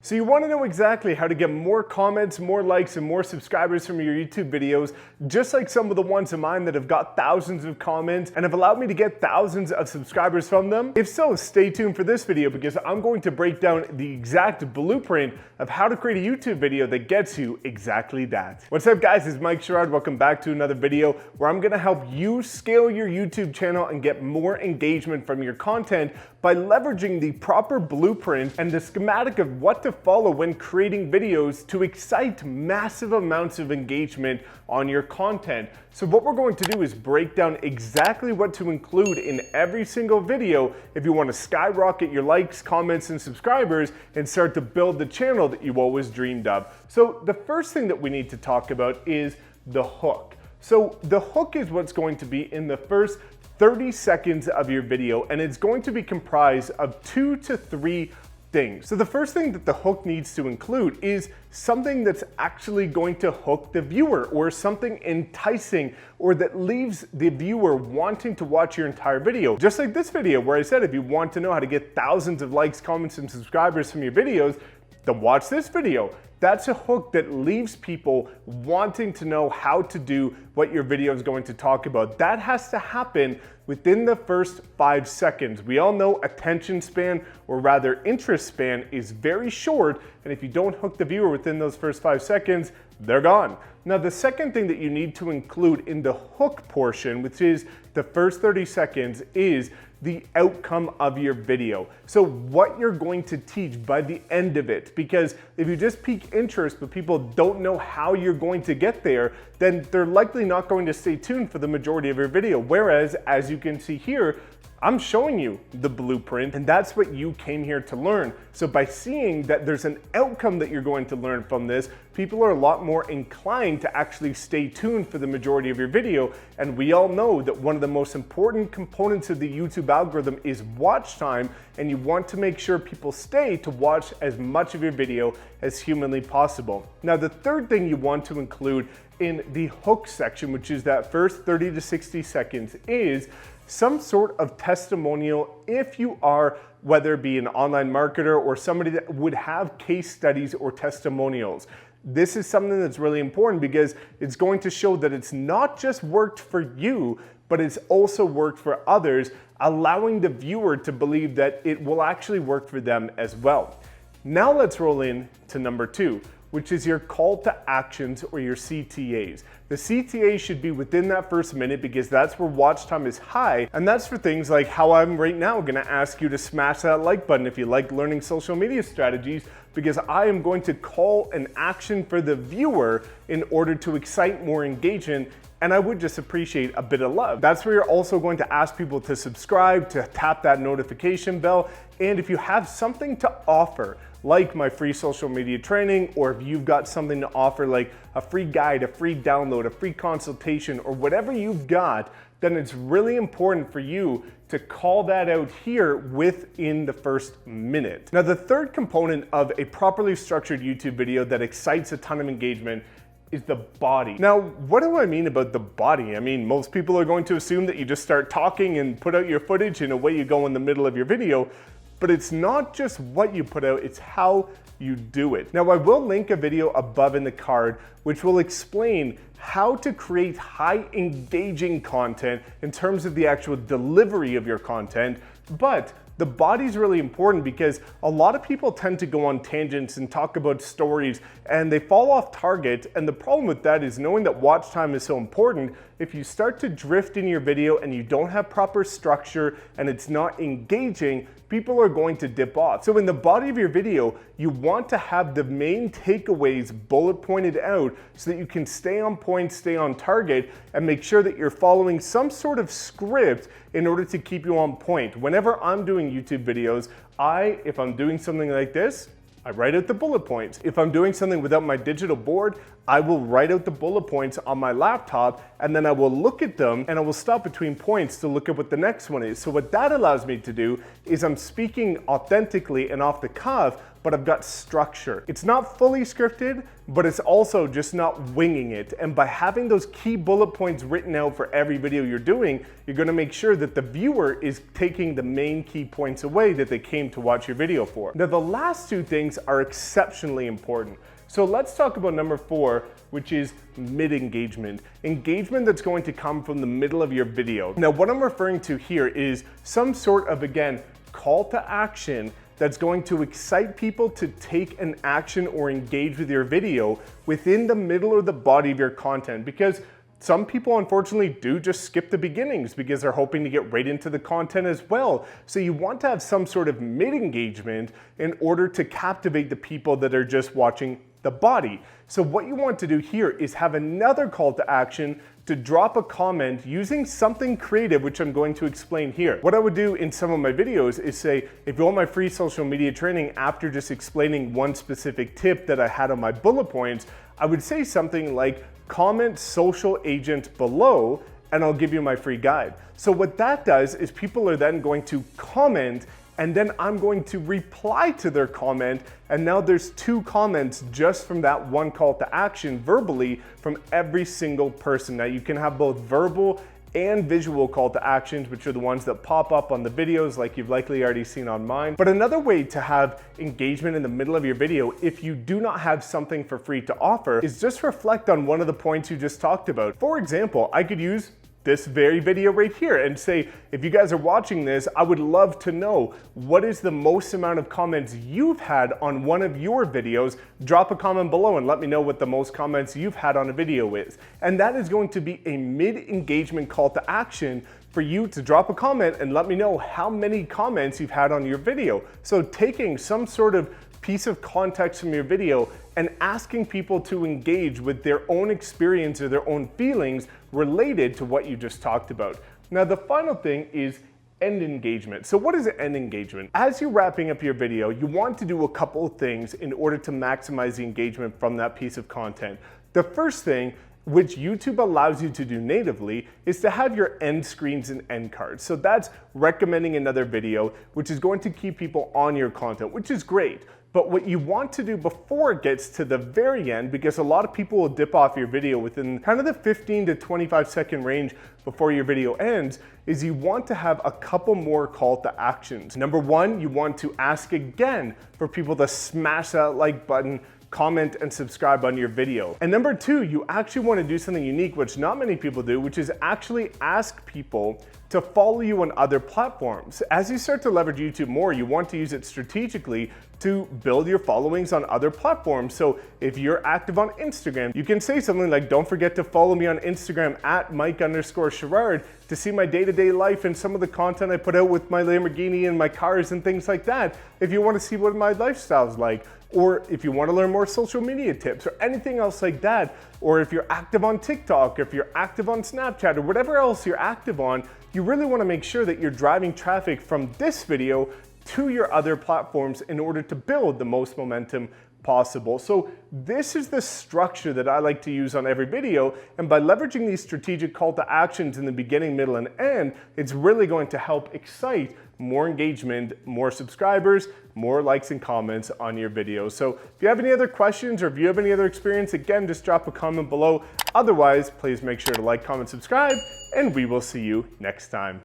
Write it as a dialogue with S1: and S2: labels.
S1: So you want to know exactly how to get more comments, more likes, and more subscribers from your YouTube videos, just like some of the ones of mine that have got thousands of comments and have allowed me to get thousands of subscribers from them? If so, stay tuned for this video because I'm going to break down the exact blueprint of how to create a YouTube video that gets you exactly that. What's up guys, it's Mike Sherrod. Welcome back to another video where I'm gonna help you scale your YouTube channel and get more engagement from your content by leveraging the proper blueprint and the schematic of what to follow when creating videos to excite massive amounts of engagement on your content. So what we're going to do is break down exactly what to include in every single video if you want to skyrocket your likes, comments, and subscribers and start to build the channel that you always dreamed of. So the first thing that we need to talk about is the hook. So the hook is what's going to be in the first 30 seconds of your video, and it's going to be comprised of 2 to 3 things. So the first thing that the hook needs to include is something that's actually going to hook the viewer, or something enticing, or that leaves the viewer wanting to watch your entire video. Just like this video where I said if you want to know how to get thousands of likes, comments, and subscribers from your videos, then watch this video. That's a hook that leaves people wanting to know how to do what your video is going to talk about. That has to happen within the first 5 seconds. We all know attention span, or rather interest span, is very short, and if you don't hook the viewer within those first 5 seconds, they're gone. Now the second thing that you need to include in the hook portion, which is the first 30 seconds, is the outcome of your video. So what you're going to teach by the end of it, because if you just pique interest but people don't know how you're going to get there, then they're likely not going to stay tuned for the majority of your video. Whereas, as you can see here, I'm showing you the blueprint, and that's what you came here to learn. So by seeing that there's an outcome that you're going to learn from this, people are a lot more inclined to actually stay tuned for the majority of your video. And we all know that one of the most important components of the YouTube algorithm is watch time, and you want to make sure people stay to watch as much of your video as humanly possible. Now, the third thing you want to include in the hook section, which is that first 30 to 60 seconds, is some sort of testimonial if you are, whether it be an online marketer or somebody that would have case studies or testimonials. This is something that's really important because it's going to show that it's not just worked for you, but it's also worked for others, allowing the viewer to believe that it will actually work for them as well. Now let's roll in to number 2, which is your call to actions, or your CTAs. The CTAs should be within that first minute because that's where watch time is high, and that's for things like how I'm right now gonna ask you to smash that like button if you like learning social media strategies, because I am going to call an action for the viewer in order to excite more engagement, and I would just appreciate a bit of love. That's where you're also going to ask people to subscribe, to tap that notification bell, and if you have something to offer, like my free social media training, or if you've got something to offer like a free guide, a free download, a free consultation, or whatever you've got, then it's really important for you to call that out here within the first minute. Now, the third component of a properly structured YouTube video that excites a ton of engagement is the body. Now, what do I mean about the body? I mean, most people are going to assume that you just start talking and put out your footage and away you go in the middle of your video. But it's not just what you put out, it's how you do it. Now, I will link a video above in the card which will explain how to create high engaging content in terms of the actual delivery of your content, but the body's really important because a lot of people tend to go on tangents and talk about stories and they fall off target. And the problem with that is, knowing that watch time is so important, if you start to drift in your video and you don't have proper structure and it's not engaging, people are going to dip off. So in the body of your video, you want to have the main takeaways bullet pointed out so that you can stay on point, stay on target, and make sure that you're following some sort of script in order to keep you on point. Whenever I'm doing YouTube videos, if I'm doing something like this, I write out the bullet points. If I'm doing something without my digital board, I will write out the bullet points on my laptop, and then I will look at them and I will stop between points to look at what the next one is. So what that allows me to do is I'm speaking authentically and off the cuff, but I've got structure. It's not fully scripted, but it's also just not winging it. And by having those key bullet points written out for every video you're doing, you're gonna make sure that the viewer is taking the main key points away that they came to watch your video for. Now, the last two things are exceptionally important. So let's talk about number 4, which is mid-engagement. Engagement that's going to come from the middle of your video. Now, what I'm referring to here is some sort of, again, call to action that's going to excite people to take an action or engage with your video within the middle or the body of your content. Because some people unfortunately do just skip the beginnings because they're hoping to get right into the content as well. So you want to have some sort of mid-engagement in order to captivate the people that are just watching the body. So what you want to do here is have another call to action to drop a comment using something creative, which I'm going to explain here. What I would do in some of my videos is say, if you want my free social media training, after just explaining one specific tip that I had on my bullet points, I would say something like, comment social agent below and I'll give you my free guide. So what that does is people are then going to comment and then I'm going to reply to their comment, and now there's 2 comments just from that one call to action verbally from every single person. Now you can have both verbal and visual call to actions, which are the ones that pop up on the videos like you've likely already seen on mine. But another way to have engagement in the middle of your video, if you do not have something for free to offer, is just reflect on one of the points you just talked about. For example, I could use this very video right here and say, if you guys are watching this, I would love to know what is the most amount of comments you've had on one of your videos. Drop a comment below and let me know what the most comments you've had on a video is. And that is going to be a mid-engagement call to action for you to drop a comment and let me know how many comments you've had on your video. So taking some sort of piece of context from your video and asking people to engage with their own experience or their own feelings related to what you just talked about. Now, the final thing is end engagement. So what is end engagement? As you're wrapping up your video, you want to do a couple of things in order to maximize the engagement from that piece of content. The first thing, which YouTube allows you to do natively, is to have your end screens and end cards. So that's recommending another video, which is going to keep people on your content, which is great. But what you want to do before it gets to the very end, because a lot of people will dip off your video within kind of the 15 to 25 second range before your video ends, is you want to have a couple more call to actions. Number 1, you want to ask again for people to smash that like button, comment and subscribe on your video. And number 2, you actually want to do something unique, which not many people do, which is actually ask people to follow you on other platforms. As you start to leverage YouTube more, you want to use it strategically to build your followings on other platforms. So if you're active on Instagram, you can say something like, don't forget to follow me on Instagram at Mike_Sherrard to see my day-to-day life and some of the content I put out with my Lamborghini and my cars and things like that. If you want to see what my lifestyle's like, or if you want to learn more social media tips or anything else like that, or if you're active on TikTok, or if you're active on Snapchat, or whatever else you're active on, you really want to make sure that you're driving traffic from this video to your other platforms in order to build the most momentum possible. So this is the structure that I like to use on every video, and by leveraging these strategic call to actions in the beginning, middle, and end, it's really going to help excite more engagement, more subscribers, more likes and comments on your videos. So if you have any other questions or if you have any other experience, again, just drop a comment below. Otherwise, please make sure to like, comment, subscribe, and we will see you next time.